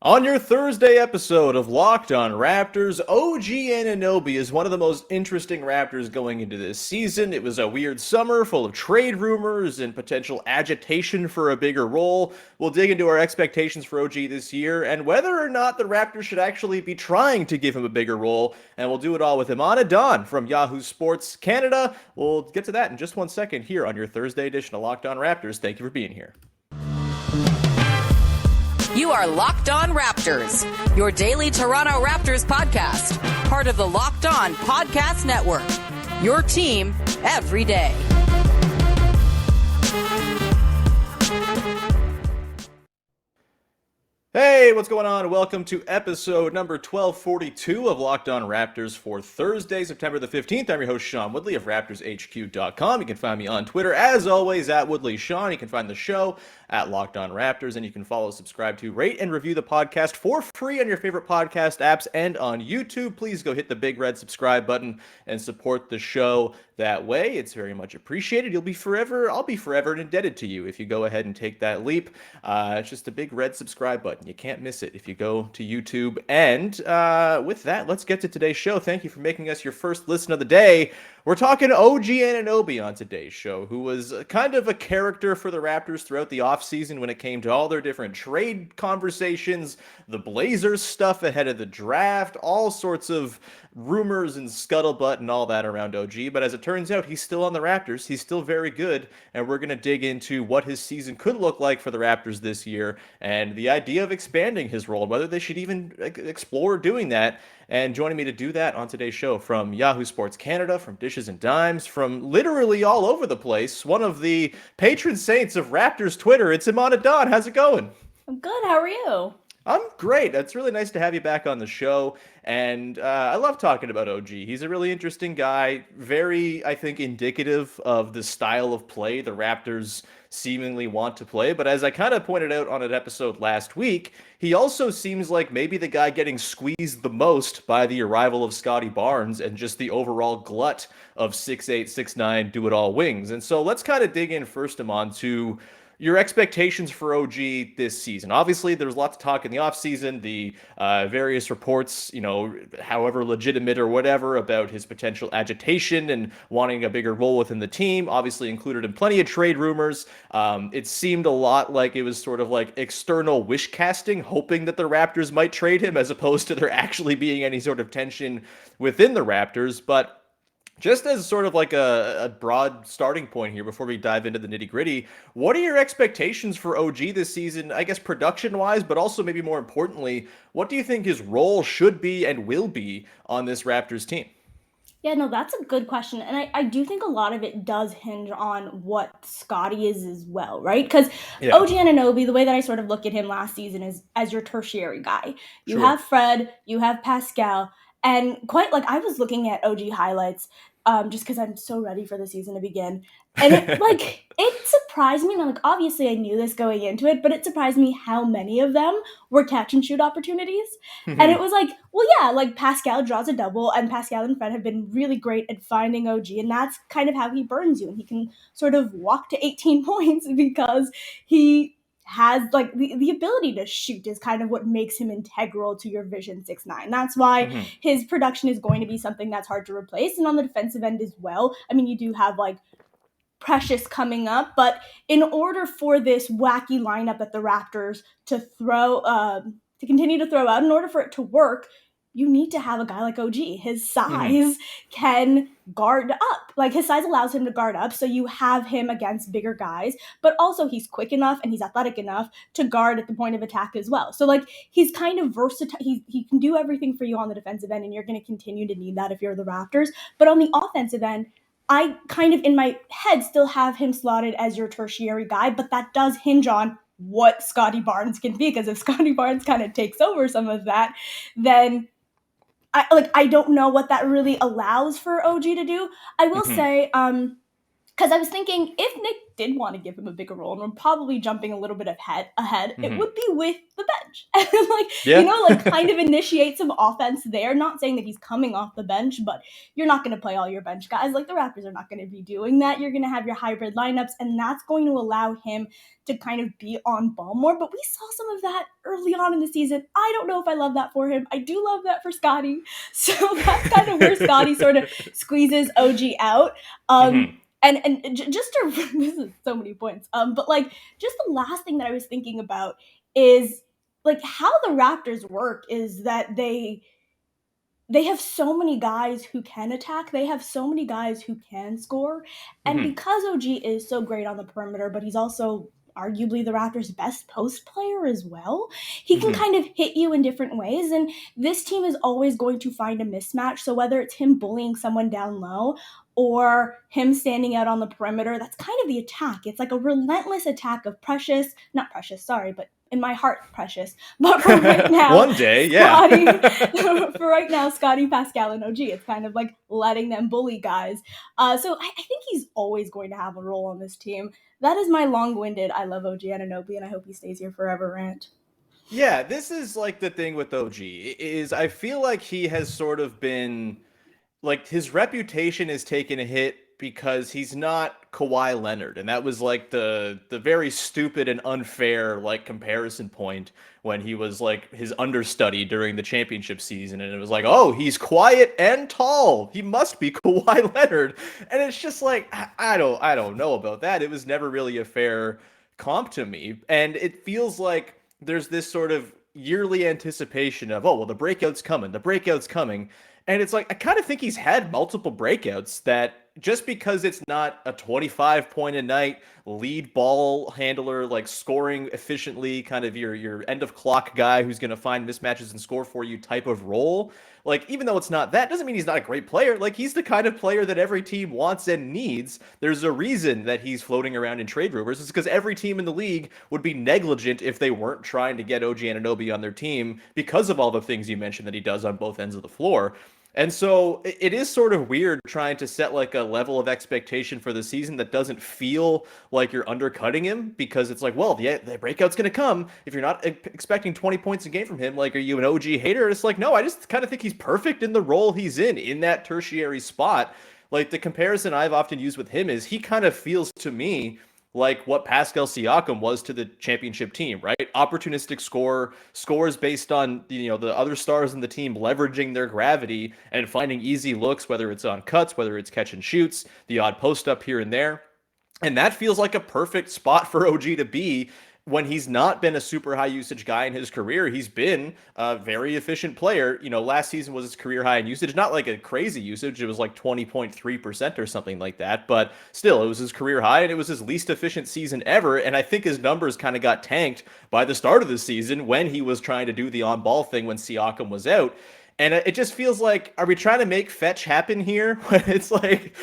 On your Thursday episode of Locked On Raptors, OG Anunoby is one of the most interesting Raptors going into this season. It was a weird summer full of trade rumors and potential agitation for a bigger role. We'll dig into our expectations for OG this year and whether or not the Raptors should actually be trying to give him a bigger role. And we'll do it all with Imman Adan from Yahoo Sports Canada. We'll get to that in just 1 second here on your Thursday edition of Locked On Raptors. Thank you for being here. You are Locked On Raptors, your daily Toronto Raptors podcast, part of the Locked On Podcast Network. Your team every day. Hey, what's going on? Welcome to episode number 1242 of Locked On Raptors for Thursday, September the 15th. I'm your host, Sean Woodley of RaptorsHQ.com. You can find me on Twitter, as always, at WoodleySean. You can find the show at Locked On Raptors, and you can follow, subscribe to, rate, and review the podcast for free on your favorite podcast apps and on YouTube. Please go hit the big red subscribe button and support the show that way. It's very much appreciated. I'll be forever indebted to you if you go ahead and take that leap. It's just a big red subscribe button. You can't miss it if you go to YouTube. And with that, let's get to today's show. Thank you for making us your first listen of the day. We're talking OG Anunoby on today's show, who was kind of a character for the Raptors throughout the offseason when it came to all their different trade conversations, the Blazers stuff ahead of the draft, all sorts of rumors and scuttlebutt and all that around OG. But as it turns out, he's still on the Raptors. He's still very good. And we're going to dig into what his season could look like for the Raptors this year and the idea of expanding his role, whether they should even explore doing that. And joining me to do that on today's show from Yahoo Sports Canada, from Dishes and Dimes, from literally all over the place, one of the patron saints of Raptors Twitter, it's Imman Adan. How's it going? I'm good. How are you? I'm great. It's really nice to have you back on the show. And I love talking about OG. He's a really interesting guy, very, I think, indicative of the style of play the Raptors seemingly want to play. But as I kind of pointed out on an episode last week, he also seems like maybe the guy getting squeezed the most by the arrival of Scottie Barnes and just the overall glut of 6'8", 6'9", do-it-all wings. And so let's kind of dig in first, Imman, to your expectations for OG this season. Obviously, there's lots of talk in the offseason, the various reports, however legitimate or whatever, about his potential agitation and wanting a bigger role within the team, obviously included in plenty of trade rumors. It seemed a lot like it was sort of like external wish casting, hoping that the Raptors might trade him as opposed to there actually being any sort of tension within the Raptors. But just as sort of like a broad starting point here before we dive into the nitty gritty, what are your expectations for OG this season, I guess production wise, but also maybe more importantly, what do you think his role should be and will be on this Raptors team? Yeah, no, that's a good question. And I do think a lot of it does hinge on what Scottie is as well, right? Because OG Anunoby, the way that I sort of look at him last season is as your tertiary guy. You have Fred, you have Pascal, and quite like I was looking at OG highlights just because I'm so ready for the season to begin. And it surprised me. And obviously I knew this going into it, but it surprised me how many of them were catch and shoot opportunities. And it was well, yeah, Pascal draws a double, and Pascal and Fred have been really great at finding OG, and that's kind of how he burns you. And he can sort of walk to 18 points because he has the ability to shoot is kind of what makes him integral to your Vision 6'9". That's why his production is going to be something that's hard to replace. And on the defensive end as well, I mean, you do have Precious coming up, but in order for this wacky lineup at the Raptors to continue to throw out, in order for it to work, you need to have a guy like OG. His size can guard up. His size allows him to guard up, so you have him against bigger guys, but also he's quick enough and he's athletic enough to guard at the point of attack as well. So he's kind of versatile. He can do everything for you on the defensive end, and you're going to continue to need that if you're the Raptors. But on the offensive end, I kind of in my head still have him slotted as your tertiary guy, but that does hinge on what Scottie Barnes can be, because if Scottie Barnes kind of takes over some of that, then I don't know what that really allows for OG to do. I will say, Because I was thinking, if Nick did want to give him a bigger role, and we're probably jumping a little bit ahead, it would be with the bench. And kind of initiate some offense there. Not saying that he's coming off the bench, but you're not going to play all your bench guys. Like, the Raptors are not going to be doing that. You're going to have your hybrid lineups, and that's going to allow him to kind of be on ball more. But we saw some of that early on in the season. I don't know if I love that for him. I do love that for Scottie. So that's kind of where Scottie sort of squeezes OG out. And just to, this is so many points, but like, just the last thing that I was thinking about is like how the Raptors work is that they have so many guys who can attack. They have so many guys who can score. And because OG is so great on the perimeter, but he's also arguably the Raptors' best post player as well, he can kind of hit you in different ways. And this team is always going to find a mismatch. So whether it's him bullying someone down low or him standing out on the perimeter, that's kind of the attack. It's like a relentless attack of but in my heart, Precious. But for right now, one day, Scottie, for right now, Scottie, Pascal, and OG, it's kind of like letting them bully guys. So I think he's always going to have a role on this team. That is my long-winded, I love OG Anunoby, and I hope he stays here forever rant. Yeah, this is like the thing with OG, is I feel like he has sort of been, like, his reputation is taken a hit because he's not Kawhi Leonard. And that was like the very stupid and unfair like comparison point when he was like his understudy during the championship season. And it was like, oh, he's quiet and tall, he must be Kawhi Leonard. And it's just like, I don't know about that. It was never really a fair comp to me. And it feels like there's this sort of yearly anticipation of, oh, well, the breakout's coming. And it's like, I kind of think he's had multiple breakouts that just because it's not a 25 point a night lead ball handler, like scoring efficiently, kind of your end of clock guy who's going to find mismatches and score for you type of role. Like, even though it's not that, doesn't mean he's not a great player. Like, he's the kind of player that every team wants and needs. There's a reason that he's floating around in trade rumors. It's because every team in the league would be negligent if they weren't trying to get OG Anunoby on their team because of all the things you mentioned that he does on both ends of the floor. And so it is sort of weird trying to set like a level of expectation for the season that doesn't feel like you're undercutting him, because it's like, well, the breakout's going to come. If you're not expecting 20 points a game from him, like, are you an OG hater? It's like, no, I just kind of think he's perfect in the role he's in that tertiary spot. Like, the comparison I've often used with him is he kind of feels to me like what Pascal Siakam was to the championship team, right? Opportunistic scorer, scores based on, the other stars in the team leveraging their gravity and finding easy looks, whether it's on cuts, whether it's catch and shoots, the odd post up here and there. And that feels like a perfect spot for OG to be when he's not been a super high usage guy in his career. He's been a very efficient player. Last season was his career high in usage, not like a crazy usage. It was like 20.3% or something like that, but still, it was his career high, and it was his least efficient season ever. And I think his numbers kind of got tanked by the start of the season when he was trying to do the on ball thing when Siakam was out. And it just feels like, are we trying to make fetch happen here? When it's like,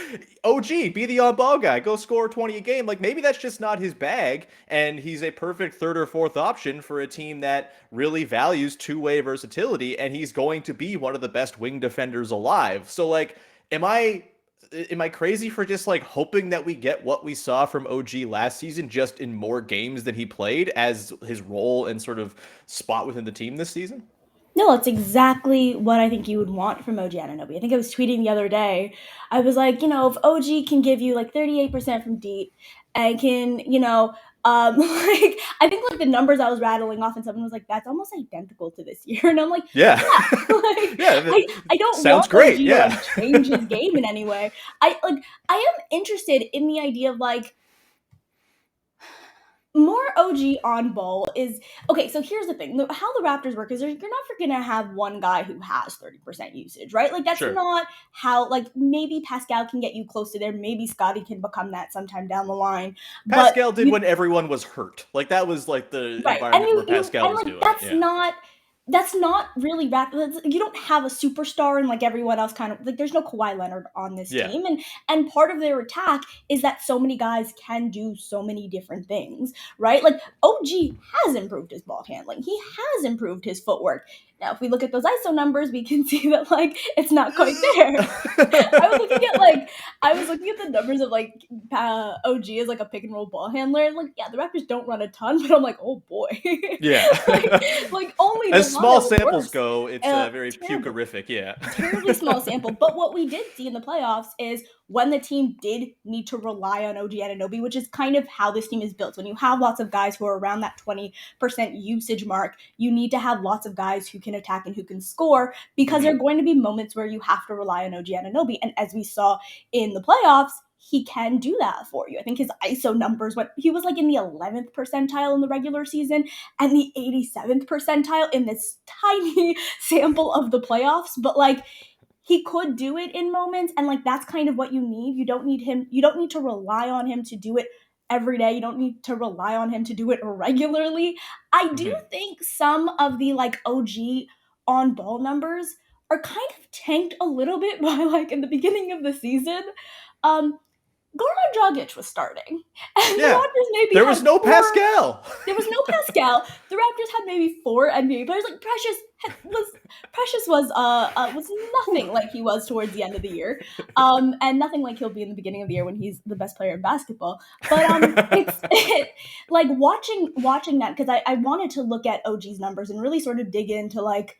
OG, be the on-ball guy, go score 20 a game. Like, maybe that's just not his bag, and he's a perfect third or fourth option for a team that really values two-way versatility, and he's going to be one of the best wing defenders alive. So, like, am I crazy for just, like, hoping that we get what we saw from OG last season, just in more games than he played, as his role and sort of spot within the team this season? No, it's exactly what I think you would want from OG Anunoby. I think I was tweeting the other day. I was like, if OG can give you like 38% from deep and can, like, I think like the numbers I was rattling off and someone was like, that's almost identical to this year. And I'm like, yeah. Like, yeah, I don't sounds want great. OG to like change his game in any way. I am interested in the idea of like, more OG on ball is okay. So here's the thing: how the Raptors work is you're not going to have one guy who has 30% usage, right? Like, that's not how. Like, maybe Pascal can get you close to there. Maybe Scottie can become that sometime down the line. Pascal did when everyone was hurt. Like, that was like the environment where Pascal was doing. That's not really Raptors. You don't have a superstar and like everyone else kind of like there's no Kawhi Leonard on this team. And part of their attack is that so many guys can do so many different things, right? Like, OG has improved his ball handling. He has improved his footwork. Now, if we look at those ISO numbers, we can see that like it's not quite there. I was looking at the numbers of like OG as like a pick and roll ball handler. And like, yeah, the Raptors don't run a ton, but I'm like, oh boy, Yeah. like only as small Toronto samples worse. go, it's very pukerific. Yeah. Terribly small sample. But what we did see in the playoffs is when the team did need to rely on OG Anunoby, which is kind of how this team is built. When you have lots of guys who are around that 20% usage mark, you need to have lots of guys who can attack and who can score, because there are going to be moments where you have to rely on OG Anunoby. And as we saw in the playoffs, he can do that for you. I think his ISO numbers he was like in the 11th percentile in the regular season and the 87th percentile in this tiny sample of the playoffs. But like, he could do it in moments, and like that's kind of what you need. You don't need to rely on him to do it every day. You don't need to rely on him to do it regularly. I do think some of the like OG on ball numbers are kind of tanked a little bit by like in the beginning of the season. Goran Dragic was starting, and the Raptors maybe there was no Pascal. There was no Pascal. The Raptors had maybe 4 NBA players. Like Precious was nothing like he was towards the end of the year, and nothing like he'll be in the beginning of the year when he's the best player in basketball. But like watching that, because I wanted to look at OG's numbers and really sort of dig into like,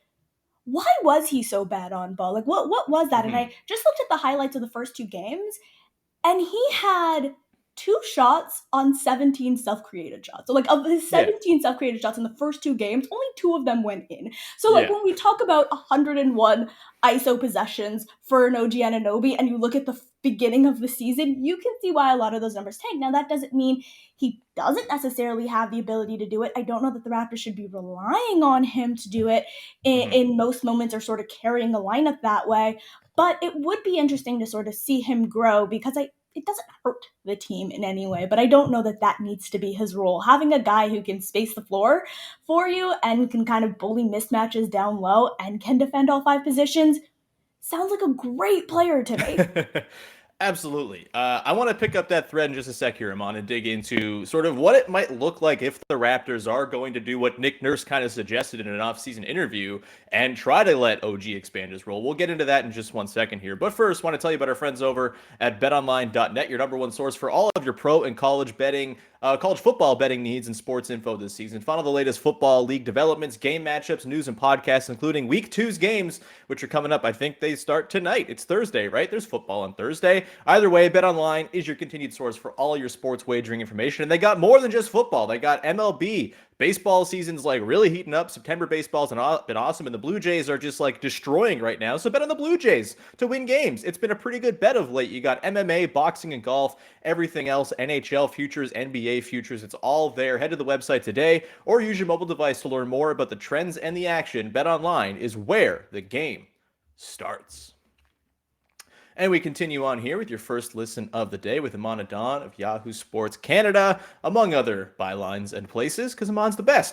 why was he so bad on ball? Like what was that? And I just looked at the highlights of the first 2 games. And he had 2 shots on 17 self-created shots. So like of his 17 self-created shots in the first 2 games, only 2 of them went in. So like when we talk about 101 ISO possessions for an OG Anunoby and you look at the beginning of the season, you can see why a lot of those numbers tank. Now that doesn't mean he doesn't necessarily have the ability to do it. I don't know that the Raptors should be relying on him to do it in most moments or sort of carrying the lineup that way. But it would be interesting to sort of see him grow, because it doesn't hurt the team in any way, but I don't know that needs to be his role. Having a guy who can space the floor for you and can kind of bully mismatches down low and can defend all 5 positions sounds like a great player to me. Absolutely. I want to pick up that thread in just a sec here, Imman, and dig into sort of what it might look like if the Raptors are going to do what Nick Nurse kind of suggested in an off-season interview and try to let OG expand his role. We'll get into that in just 1 second here. But first, I want to tell you about our friends over at betonline.net, your #1 source for all of your pro and college football betting needs and sports info this season. Follow the latest football league developments, game matchups, news, and podcasts, including Week 2's games, which are coming up. I think they start tonight. It's Thursday, right? There's football on Thursday. Either way, BetOnline is your continued source for all your sports wagering information. And they got more than just football. They got MLB. Baseball season's like really heating up. September baseball's been awesome, and the Blue Jays are just like destroying right now. So bet on the Blue Jays to win games. It's been a pretty good bet of late. You got MMA, boxing, and golf, everything else, NHL futures, NBA futures. It's all there. Head to the website today or use your mobile device to learn more about the trends and the action. BetOnline is where the game starts. And we continue on here with your first listen of the day with Imman Adan of Yahoo Sports Canada, among other bylines and places, because Imman's the best.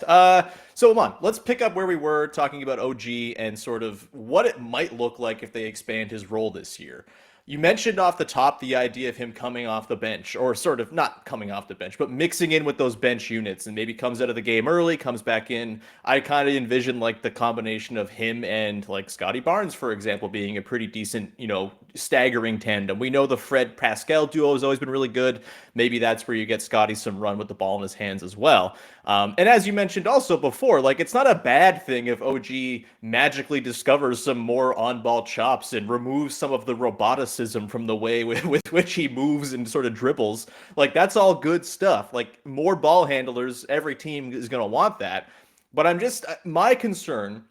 So Imman, let's pick up where we were talking about OG and sort of what it might look like if they expand his role this year. You mentioned off the top the idea of him coming off the bench, or sort of not coming off the bench, but mixing in with those bench units, and maybe comes out of the game early, comes back in. I kind of envision like the combination of him and like Scottie Barnes, for example, being a pretty decent, staggering tandem. We know the Fred Pascal duo has always been really good. Maybe that's where you get Scottie some run with the ball in his hands as well. And as you mentioned also before, like it's not a bad thing if OG magically discovers some more on-ball chops and removes some of the roboticism from the way with which he moves and sort of dribbles. Like that's all good stuff. Like more ball handlers, every team is going to want that. But my concern,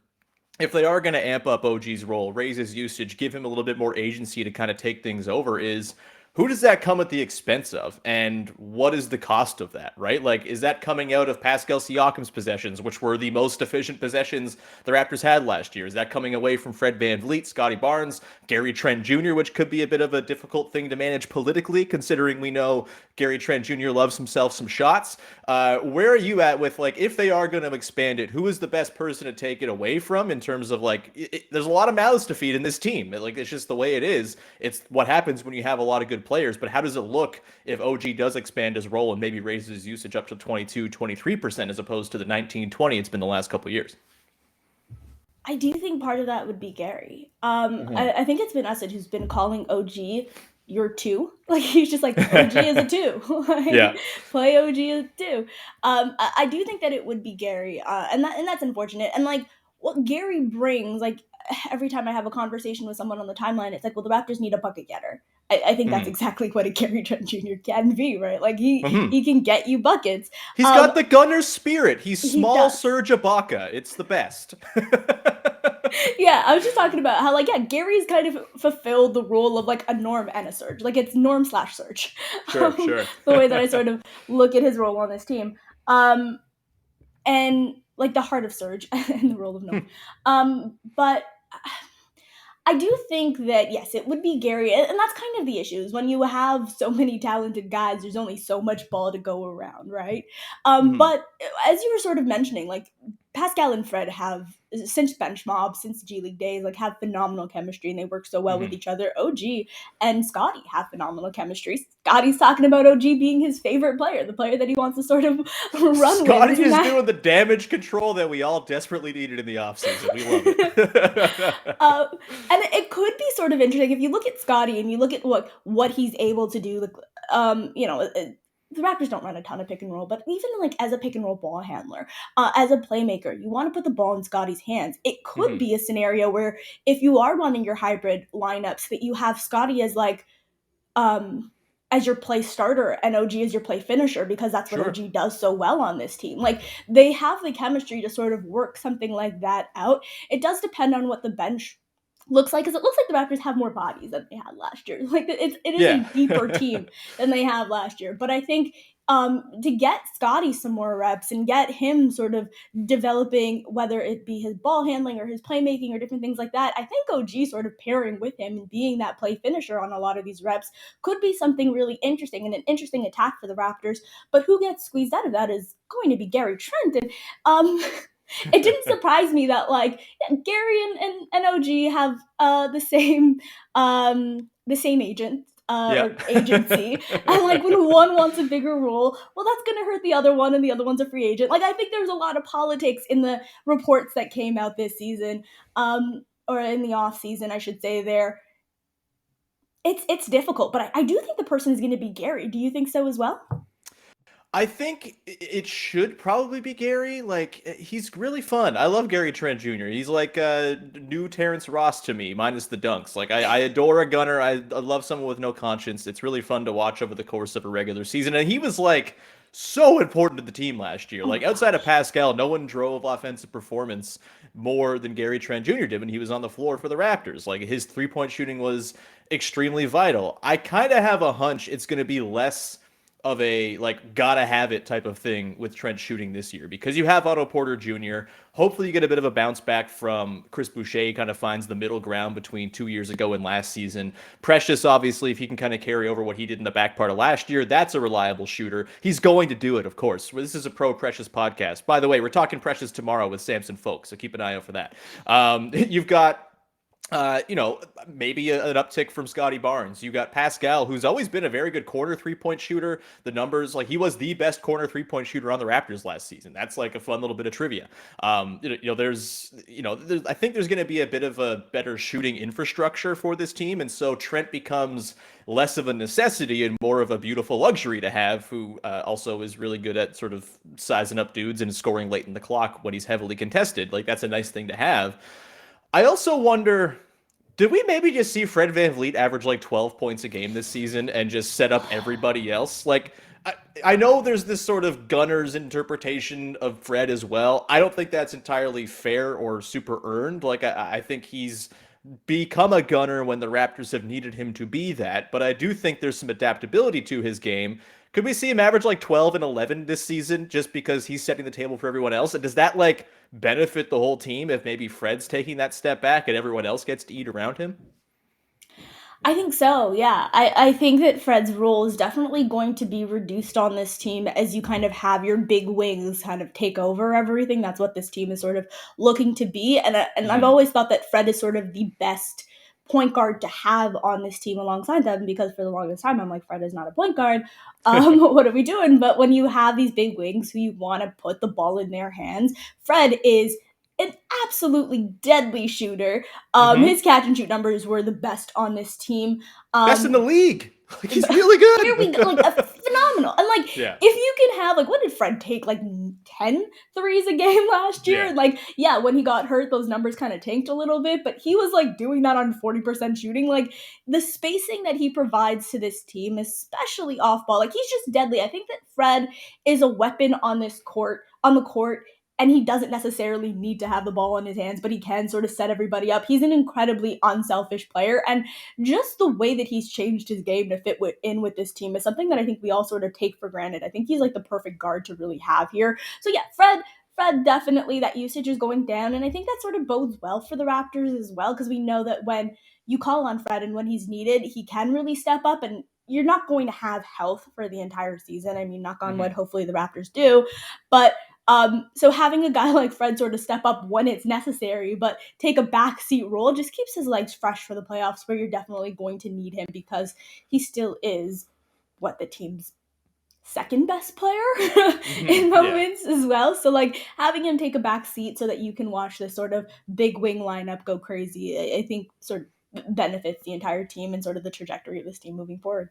if they are going to amp up OG's role, raise his usage, give him a little bit more agency to kind of take things over, is who does that come at the expense of? And what is the cost of that, right? Like, is that coming out of Pascal Siakam's possessions, which were the most efficient possessions the Raptors had last year? Is that coming away from Fred VanVleet, Scottie Barnes, Gary Trent Jr., which could be a bit of a difficult thing to manage politically, considering we know Gary Trent Jr. loves himself some shots? Where are you at with, like, if they are going to expand it, who is the best person to take it away from in terms of, like, there's a lot of mouths to feed in this team. Like, it's just the way it is. It's what happens when you have a lot of good players, but how does it look if OG does expand his role and maybe raises his usage up to 22, 23% as opposed to the 19, 20 it's been the last couple of years? I do think part of that would be Gary. I think it's been Essid who's been calling OG your two. Like, he's just like, OG is a two. Yeah. Play OG as a two. I do think that it would be Gary, and that's unfortunate. And like, what Gary brings, like, every time I have a conversation with someone on the timeline, it's like, well, the Raptors need a bucket getter. I think that's exactly what a Gary Trent Jr. can be, right? Like, he can get you buckets. He's got the gunner's spirit. He's small does. Serge Ibaka. It's the best. Yeah, I was just talking about how, like, yeah, Gary's kind of fulfilled the role of like a Norm and a Surge. Like, it's Norm / Surge. Sure. The way that I sort of look at his role on this team. And like the heart of Surge and the role of Norm. But I do think that, yes, it would be Gary. And that's kind of the issue, is when you have so many talented guys, there's only so much ball to go around, right? But as you were sort of mentioning, like, Pascal and Fred have, since bench mob, since G League days, like, have phenomenal chemistry, and they work so well with each other. OG and Scottie have phenomenal chemistry. Scottie's talking about OG being his favorite player, the player that he wants to sort of run Scottie with. is doing the damage control that we all desperately needed in the offseason. We love it. And it could be sort of interesting if you look at Scottie and you look at what he's able to do. The Raptors don't run a ton of pick and roll, but even like as a pick and roll ball handler, as a playmaker, you want to put the ball in Scottie's hands. It could be a scenario where if you are running your hybrid lineups, that you have Scottie as like as your play starter and OG as your play finisher, because that's what OG does so well on this team. Like, they have the chemistry to sort of work something like that out. It does depend on what the bench looks like, because it looks like the Raptors have more bodies than they had last year. Like, it is a deeper team than they have last year. But I think to get Scottie some more reps and get him sort of developing, whether it be his ball handling or his playmaking or different things like that, I think OG sort of pairing with him and being that play finisher on a lot of these reps could be something really interesting and an interesting attack for the Raptors. But who gets squeezed out of that is going to be Gary Trent. And it didn't surprise me that, like, Gary and OG have the same agent or agency, and like, when one wants a bigger role, well, that's going to hurt the other one, and the other one's a free agent. Like, I think there's a lot of politics in the reports that came out this season, or in the off season, I should say. There, it's difficult, but I do think the person is going to be Gary. Do you think so as well? I think it should probably be Gary. Like, he's really fun. I love Gary Trent Jr. He's like new Terrence Ross to me, minus the dunks. Like, I adore a gunner. I love someone with no conscience. It's really fun to watch over the course of a regular season. And he was like so important to the team last year. Like, outside of Pascal, no one drove offensive performance more than Gary Trent Jr. did when he was on the floor for the Raptors. Like, his three-point shooting was extremely vital. I kind of have a hunch it's going to be less of a like gotta have it type of thing with Trent shooting this year, because you have Otto Porter Jr. Hopefully you get a bit of a bounce back from Chris Boucher. Kind of finds the middle ground between 2 years ago and last season. Precious, obviously, if he can kind of carry over what he did in the back part of last year, that's a reliable shooter. He's going to do it, of course. This is a pro Precious podcast. By the way, we're talking Precious tomorrow with Samson Folk, so keep an eye out for that. You've got maybe an uptick from Scottie Barnes. You got Pascal, who's always been a very good corner three-point shooter. The numbers, like, he was the best corner three-point shooter on the Raptors last season. That's like a fun little bit of trivia. I think there's going to be a bit of a better shooting infrastructure for this team, and so Trent becomes less of a necessity and more of a beautiful luxury to have, who also is really good at sort of sizing up dudes and scoring late in the clock when he's heavily contested. Like, that's a nice thing to have. I also wonder, did we maybe just see Fred VanVleet average like 12 points a game this season and just set up everybody else? Like, I know there's this sort of gunner's interpretation of Fred as well. I don't think that's entirely fair or super earned. Like, I think he's become a gunner when the Raptors have needed him to be that, but I do think there's some adaptability to his game. Could we see him average like 12 and 11 this season just because he's setting the table for everyone else? And does that like benefit the whole team if maybe Fred's taking that step back and everyone else gets to eat around him? I think so, yeah. I think that Fred's role is definitely going to be reduced on this team as you kind of have your big wings kind of take over everything. That's what this team is sort of looking to be. And I've always thought that Fred is sort of the best point guard to have on this team alongside them, because for the longest time I'm like, Fred is not a point guard. What are we doing? But when you have these big wings who you want to put the ball in their hands, Fred is an absolutely deadly shooter. His catch and shoot numbers were the best on this team. Best in the league. Like, he's really good. Here we go, like phenomenal. And like, Yeah. if you can have like, what did Fred take, like 10 threes a game last year? Yeah. Like, yeah, when he got hurt, those numbers kind of tanked a little bit, but he was like doing that on 40% shooting. Like, the spacing that he provides to this team, especially off ball, like, he's just deadly. I think that Fred is a weapon on the court, and he doesn't necessarily need to have the ball in his hands, but he can sort of set everybody up. He's an incredibly unselfish player, and just the way that he's changed his game to fit in with this team is something that I think we all sort of take for granted. I think he's like the perfect guard to really have here. So yeah, Fred definitely, that usage is going down, and I think that sort of bodes well for the Raptors as well, because we know that when you call on Fred and when he's needed, he can really step up, and you're not going to have health for the entire season. I mean, knock on wood, hopefully the Raptors do, but so having a guy like Fred sort of step up when it's necessary, but take a backseat role, just keeps his legs fresh for the playoffs, where you're definitely going to need him, because he still is the team's second best player in moments as well. So like, having him take a back seat so that you can watch this sort of big wing lineup go crazy, I think sort of benefits the entire team and sort of the trajectory of this team moving forward.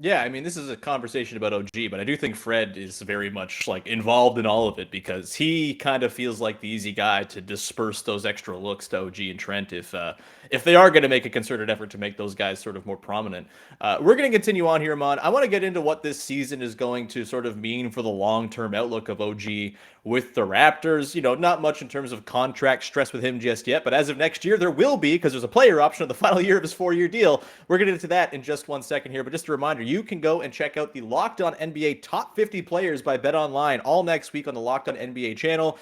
Yeah, I mean, this is a conversation about OG, but I do think Fred is very much like involved in all of it, because he kind of feels like the easy guy to disperse those extra looks to OG and Trent if they are going to make a concerted effort to make those guys sort of more prominent. We're going to continue on here, Imman. I want to get into what this season is going to sort of mean for the long-term outlook of OG with the Raptors. You know, not much in terms of contract stress with him just yet, but as of next year, there will be, because there's a player option on the final year of his 4-year deal. We're going to get into that in just 1 second here, but just a reminder, you can go and check out the Locked On NBA Top 50 Players by BetOnline all next week on the Locked On NBA channel.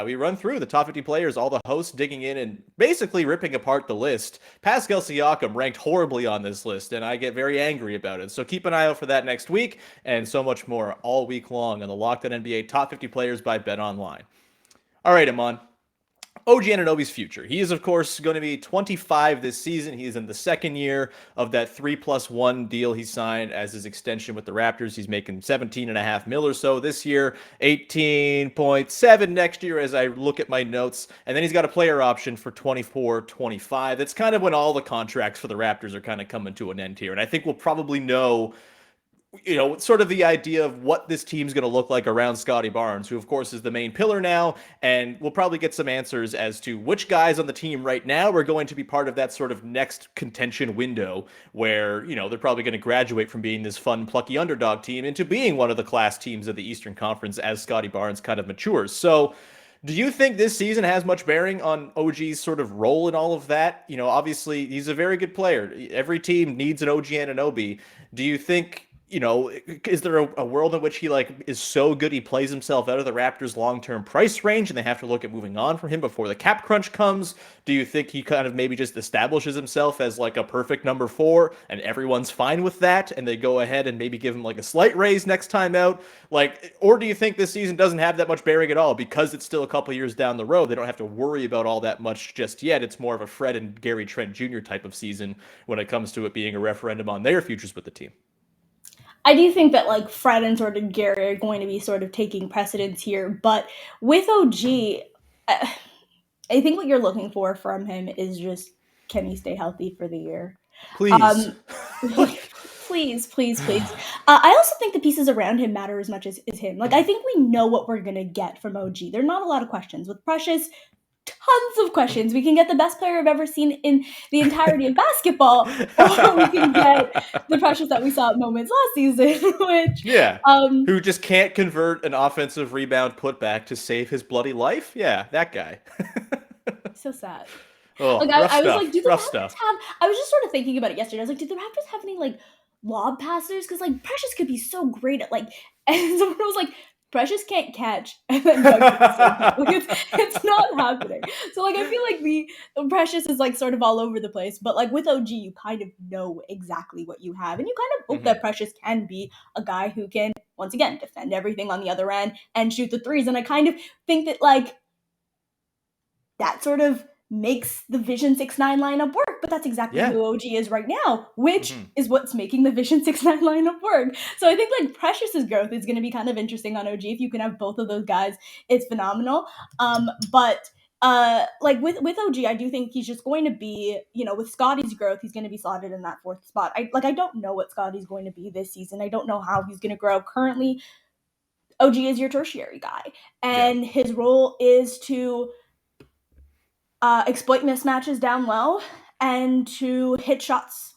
We run through the top 50 players, all the hosts digging in and basically ripping apart the list. Pascal Siakam ranked horribly on this list, and I get very angry about it. So keep an eye out for that next week, and so much more all week long on the Locked On NBA Top 50 Players by BetOnline. All right, Imman. OG Anunoby's future. He is, of course, going to be 25 this season. He is in the second year of that 3+1 deal he signed as his extension with the Raptors. He's making $17.5 million or so this year, 18.7 next year as I look at my notes. And then he's got a player option for 24-25. That's kind of when all the contracts for the Raptors are kind of coming to an end here. And I think we'll probably know, you know, sort of the idea of what this team's going to look like around Scottie Barnes, who of course is the main pillar now, and we'll probably get some answers as to which guys on the team right now are going to be part of that sort of next contention window where, you know, they're probably going to graduate from being this fun, plucky underdog team into being one of the class teams of the Eastern Conference as Scottie Barnes kind of matures. So do you think this season has much bearing on OG's sort of role in all of that? You know, obviously he's a very good player. Every team needs an OG Anunoby. Do you think, you know, is there a world in which he like is so good he plays himself out of the Raptors' long-term price range and they have to look at moving on from him before the cap crunch comes? Do you think he kind of maybe just establishes himself as like a perfect number 4 and everyone's fine with that and they go ahead and maybe give him like a slight raise next time out? Like, or do you think this season doesn't have that much bearing at all because it's still a couple years down the road? They don't have to worry about all that much just yet. It's more of a Fred and Gary Trent Jr. type of season when it comes to it being a referendum on their futures with the team. I do think that like Fred and sort of Gary are going to be sort of taking precedence here, but with OG, I think what you're looking for from him is just, can he stay healthy for the year? Please. Please. I also think the pieces around him matter as much as him. Like, I think we know what we're going to get from OG. There are not a lot of questions. With Precious, tons of questions. We can get the best player I've ever seen in the entirety of basketball, or we can get the Precious that we saw at moments last season, which who just can't convert an offensive rebound putback to save his bloody life. Yeah, that guy. So sad. Oh, like I was like, do the Raptors stuff. have? I was just sort of thinking about it yesterday. I was like, did the Raptors have any like lob passers? Because like Precious could be so great at like, and someone was like, Precious can't catch, and then Doug like, it's not happening. So like I feel like the Precious is like sort of all over the place, but like with OG, you kind of know exactly what you have, and you kind of hope that Precious can be a guy who can once again defend everything on the other end and shoot the threes. And I kind of think that like that sort of makes the Vision 6-9 lineup work, but that's exactly who OG is right now, which is what's making the Vision 6-9 lineup work. So I think like Precious's growth is going to be kind of interesting on OG. If you can have both of those guys, it's phenomenal. But like with OG, I do think he's just going to be, with Scottie's growth, he's going to be slotted in that fourth spot. I don't know what Scottie's going to be this season. I don't know how he's going to grow. Currently, OG is your tertiary guy, and his role is to exploit mismatches down low and to hit shots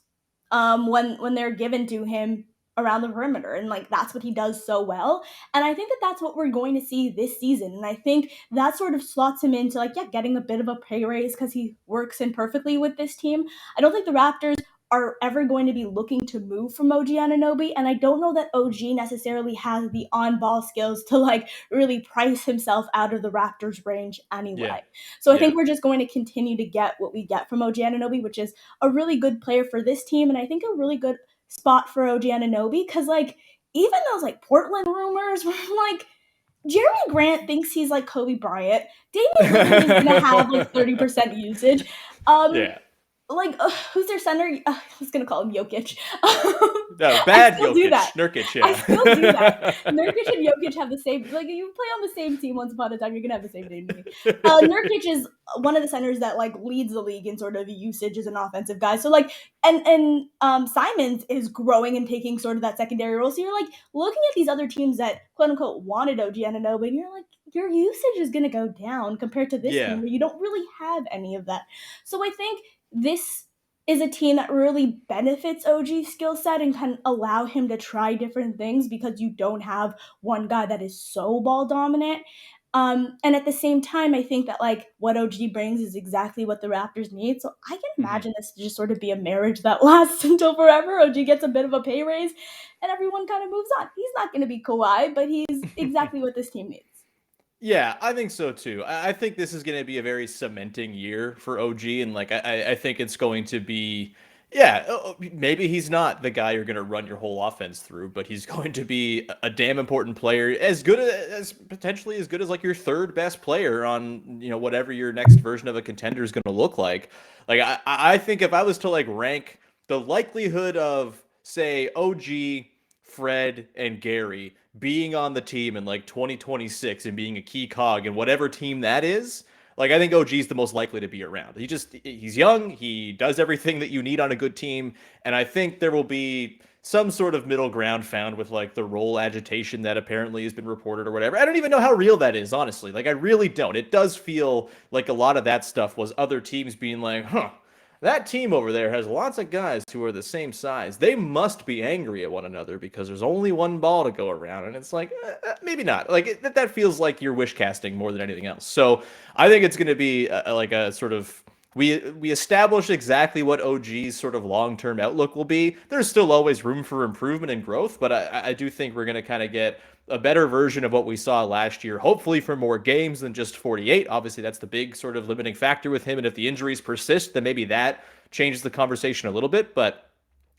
when they're given to him around the perimeter, and like that's what he does so well. And I think that that's what we're going to see this season, and I think that sort of slots him into getting a bit of a pay raise because he works in perfectly with this team. I don't think the Raptors are ever going to be looking to move from OG Anunoby, and I don't know that OG necessarily has the on-ball skills to really price himself out of the Raptors range anyway. So I think we're just going to continue to get what we get from OG Anunoby, which is a really good player for this team, and I think a really good spot for OG Anunoby, because even those Portland rumors were Jeremy Grant thinks he's like Kobe Bryant. Damian Lillard is gonna have 30% usage. Who's their center? I was gonna call him Jokic. No, bad Jokic. Nurkic, yeah. I still do that. Nurkic and Jokic have the same. You play on the same team once upon a time, you're gonna have the same name. Nurkic is one of the centers that leads the league in sort of usage as an offensive guy. So and Simons is growing and taking sort of that secondary role. So you're looking at these other teams that quote unquote wanted OG Anunoby, and you're your usage is gonna go down compared to this team where you don't really have any of that. So I think this is a team that really benefits OG's skill set and can allow him to try different things because you don't have one guy that is so ball dominant. And at the same time, I think that what OG brings is exactly what the Raptors need. So I can imagine this to just sort of be a marriage that lasts until forever. OG gets a bit of a pay raise and everyone kind of moves on. He's not going to be Kawhi, but he's exactly what this team needs. Yeah, I think so too. I think this is going to be a very cementing year for OG, and I think it's going to be, maybe he's not the guy you're going to run your whole offense through, but he's going to be a damn important player, as good as potentially as good as your third best player on whatever your next version of a contender is going to look like. I think if I was to rank the likelihood of say OG, Fred, and Gary being on the team in 2026 and being a key cog in whatever team that is, I think OG's the most likely to be around. He's young, he does everything that you need on a good team, and I think there will be some sort of middle ground found with the role agitation that apparently has been reported or whatever. I don't even know how real that is, honestly. I really don't. It does feel like a lot of that stuff was other teams being that team over there has lots of guys who are the same size. They must be angry at one another because there's only one ball to go around. And it's maybe not. That feels like you're wish casting more than anything else. So I think it's going to be a sort of, we established exactly what OG's sort of long-term outlook will be. There's still always room for improvement and growth, but I do think we're going to kind of get a better version of what we saw last year, hopefully for more games than just 48. Obviously, that's the big sort of limiting factor with him. And if the injuries persist, then maybe that changes the conversation a little bit. But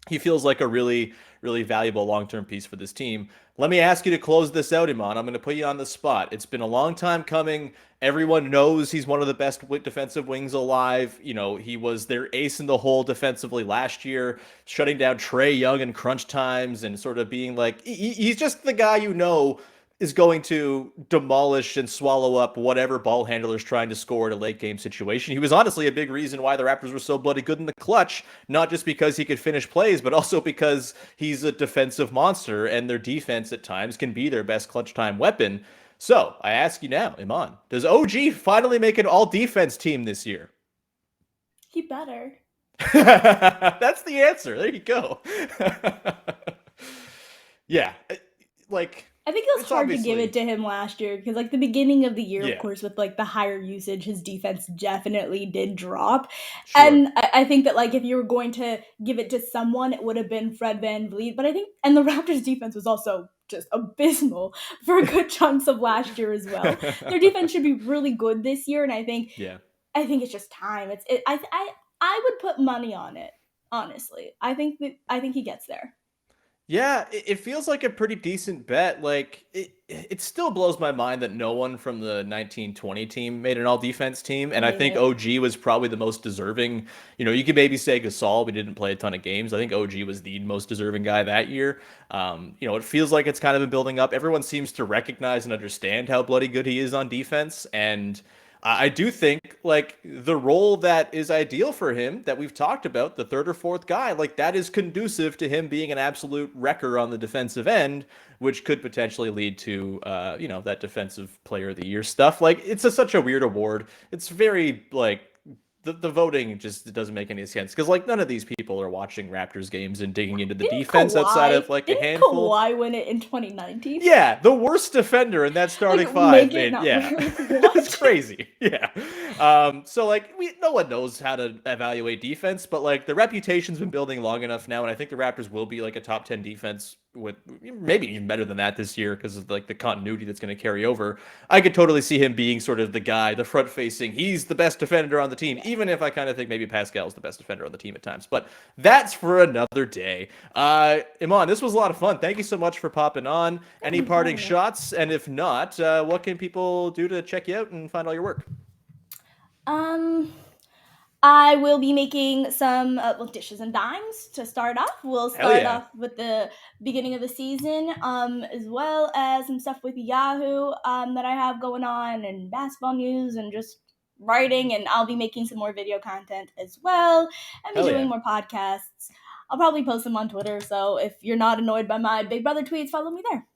he feels like a really, really valuable long-term piece for this team. Let me ask you to close this out, Imman. I'm going to put you on the spot. It's been a long time coming. Everyone knows he's one of the best defensive wings alive. He was their ace in the hole defensively last year, shutting down Trae Young in crunch times and sort of being he's just the guy is going to demolish and swallow up whatever ball handler's trying to score in a late game situation. He was honestly a big reason why the Raptors were so bloody good in the clutch, not just because he could finish plays, but also because he's a defensive monster and their defense at times can be their best clutch time weapon. So I ask you now, Imman, does OG finally make an all defense team this year? He better. That's the answer. There you go. Yeah. I think it was hard to give it to him last year because the beginning of the year, of course, with the higher usage, his defense definitely did drop. Sure. And I think that if you were going to give it to someone, it would have been Fred VanVleet. But I think, and the Raptors defense was also just abysmal for good chunks of last year as well. Their defense should be really good this year, and I think it's just time. I would put money on it, honestly. I think he gets there. Yeah, it feels like a pretty decent bet. It still blows my mind that no one from the 1920 team made an all-defense team, and I think OG was probably the most deserving. You could maybe say Gasol, we didn't play a ton of games. I think OG was the most deserving guy that year. It feels like it's kind of been building up. Everyone seems to recognize and understand how bloody good he is on defense, and I do think like the role that is ideal for him that we've talked about, the third or fourth guy, like that is conducive to him being an absolute wrecker on the defensive end, which could potentially lead to, that defensive player of the year stuff. Like it's such a weird award. It's very like the voting just doesn't make any sense because like none of these people are watching Raptors games and digging into the defense outside of like a handful. Didn't Kawhi win it in 2019? Yeah, the worst defender in that starting five. It's crazy. Yeah. So like no one knows how to evaluate defense, but like the reputation's been building long enough now, and I think the Raptors will be like a top 10 defense with maybe even better than that this year because of like the continuity that's going to carry over. I could totally see him being sort of the guy, the front facing. He's the best defender on the team, even if I kind of think maybe Pascal's the best defender on the team at times. But that's for another day. Imman, this was a lot of fun. Thank you so much for popping on. Any parting shots? And if not, what can people do to check you out and find all your work? I will be making some dishes and dimes to start off. We'll start off with the beginning of the season, as well as some stuff with Yahoo that I have going on, and basketball news, and just writing. And I'll be making some more video content as well, and be doing more podcasts. I'll probably post them on Twitter, so if you're not annoyed by my Big Brother tweets, follow me there.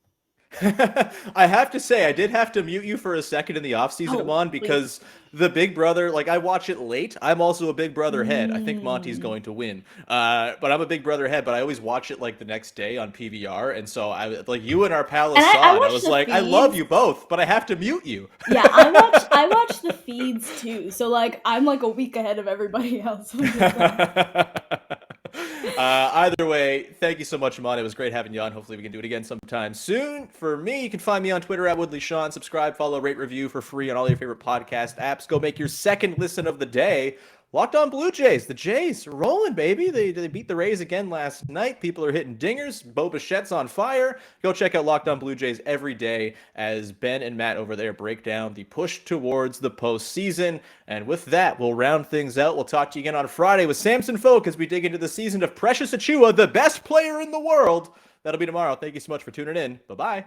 I have to say, I did have to mute you for a second in the offseason, Imman, because the Big Brother, like I watch it late. I'm also a Big Brother head. I think Monty's going to win. But I'm a Big Brother head, but I always watch it like the next day on PVR. And so I like you and our palace saw it. I was like, feeds. I love you both, but I have to mute you. Yeah, I watch the feeds too. So like I'm like a week ahead of everybody else. Either way, thank you so much, Imman. It was great having you on. Hopefully we can do it again sometime soon. For me, you can find me on Twitter at Woodley Sean. Subscribe, follow, rate, review for free on all your favorite podcast apps. Go make your second listen of the day. Locked On Blue Jays. The Jays rolling, baby. They beat the Rays again last night. People are hitting dingers. Bo Bichette's on fire. Go check out Locked On Blue Jays every day as Ben and Matt over there break down the push towards the postseason. And with that, we'll round things out. We'll talk to you again on Friday with Samson Folk as we dig into the season of Precious Achiuwa, the best player in the world. That'll be tomorrow. Thank you so much for tuning in. Bye-bye.